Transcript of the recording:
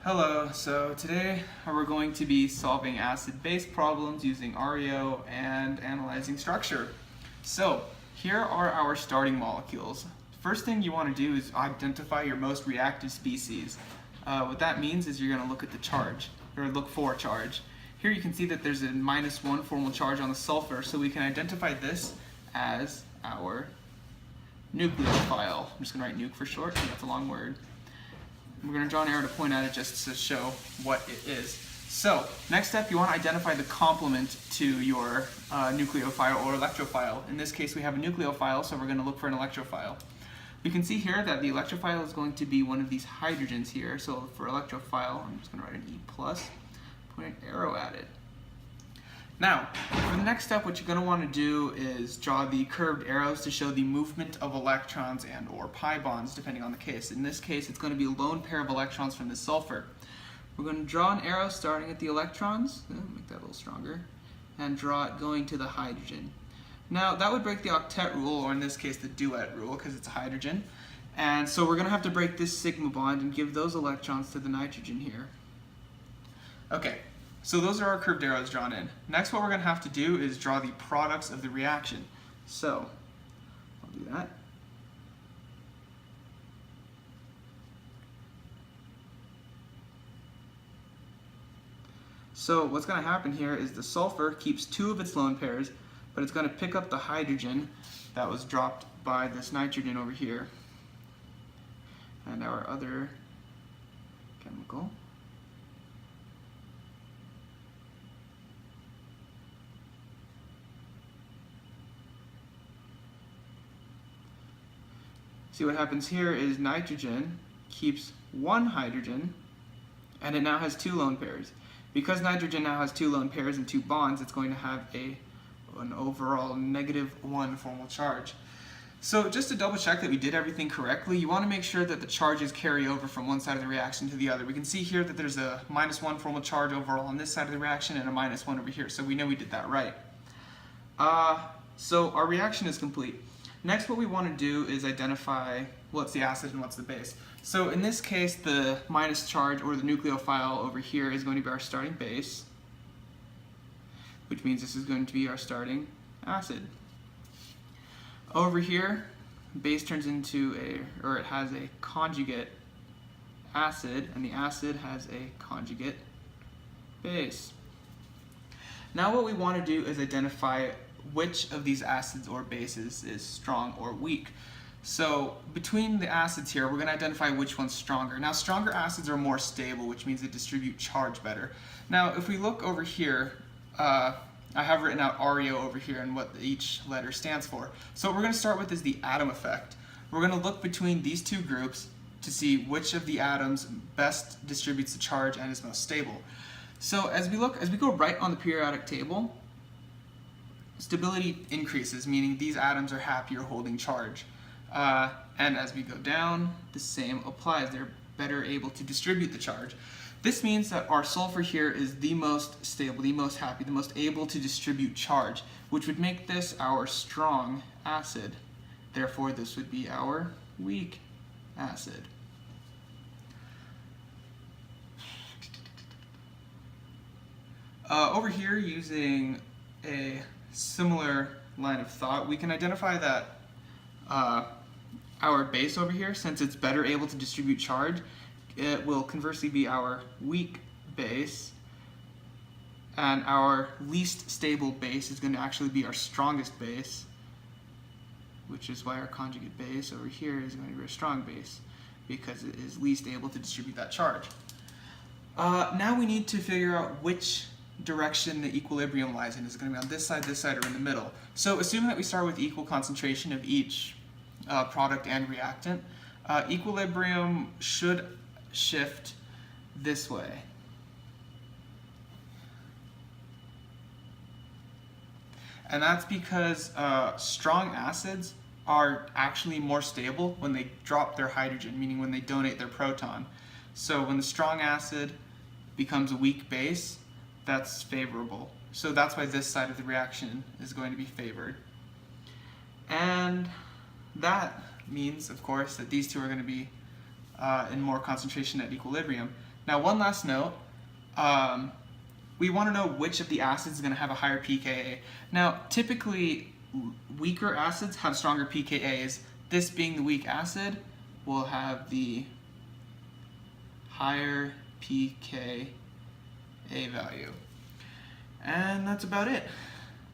Hello, so today we're going to be solving acid-base problems using REO and analyzing structure. So here are our starting molecules. First thing you want to do is identify your most reactive species. What that means is you're going to look at the charge, or look for charge. Here you can see that there's a -1 formal charge on the sulfur, so we can identify this as our nucleophile. I'm just going to write nuke for short, because that's a long word. We're going to draw an arrow to point at it just to show what it is. So, next step, you want to identify the complement to your nucleophile or electrophile. In this case, we have a nucleophile, so we're going to look for an electrophile. We can see here that the electrophile is going to be one of these hydrogens here. So for electrophile, I'm just going to write an E+, point an arrow at it. Now, for the next step, what you're going to want to do is draw the curved arrows to show the movement of electrons and or pi bonds, depending on the case. In this case, it's going to be a lone pair of electrons from the sulfur. We're going to draw an arrow starting at the electrons, make that a little stronger, and draw it going to the hydrogen. Now, that would break the octet rule, or in this case, the duet rule, because it's a hydrogen. And so we're going to have to break this sigma bond and give those electrons to the nitrogen here. Okay. So those are our curved arrows drawn in. Next, what we're going to have to do is draw the products of the reaction. So, I'll do that. So what's going to happen here is the sulfur keeps 2 of its lone pairs, but it's going to pick up the hydrogen that was dropped by this nitrogen over here. And our other chemical. See, what happens here is nitrogen keeps 1 hydrogen, and it now has 2 lone pairs. Because nitrogen now has 2 lone pairs and 2 bonds, it's going to have an overall -1 formal charge. So just to double check that we did everything correctly, you want to make sure that the charges carry over from one side of the reaction to the other. We can see here that there's a -1 formal charge overall on this side of the reaction and a -1 over here, so we know we did that right. So our reaction is complete. Next, what we want to do is identify what's the acid and what's the base. So in this case, the minus charge, or the nucleophile over here, is going to be our starting base, which means this is going to be our starting acid. Over here, base turns into it has a conjugate acid, and the acid has a conjugate base. Now what we want to do is identify which of these acids or bases is strong or weak. So between the acids here, we're going to identify which one's stronger. Now, stronger acids are more stable, which means they distribute charge better. Now, if we look over here, I have written out REO over here and what each letter stands for. So what we're going to start with is the atom effect. We're going to look between these two groups to see which of the atoms best distributes the charge and is most stable. So as we go right on the periodic table, stability increases, meaning these atoms are happier holding charge. And as we go down, the same applies. They're better able to distribute the charge. This means that our sulfur here is the most stable, the most happy, the most able to distribute charge, which would make this our strong acid. Therefore, this would be our weak acid. Over here, using a similar line of thought, we can identify that our base over here, since it's better able to distribute charge, it will conversely be our weak base, and our least stable base is going to actually be our strongest base, which is why our conjugate base over here is going to be a strong base, because it is least able to distribute that charge. Now we need to figure out which direction the equilibrium lies in. Is it going to be on this side, or in the middle? So assuming that we start with equal concentration of each product and reactant, equilibrium should shift this way. And that's because strong acids are actually more stable when they drop their hydrogen, meaning when they donate their proton. So when the strong acid becomes a weak base, that's favorable. So that's why this side of the reaction is going to be favored. And that means, of course, that these two are going to be and more concentration at equilibrium. Now, one last note. We want to know which of the acids is going to have a higher pKa. Now, typically, weaker acids have stronger pKa's. This being the weak acid will have the higher pKa value. And that's about it.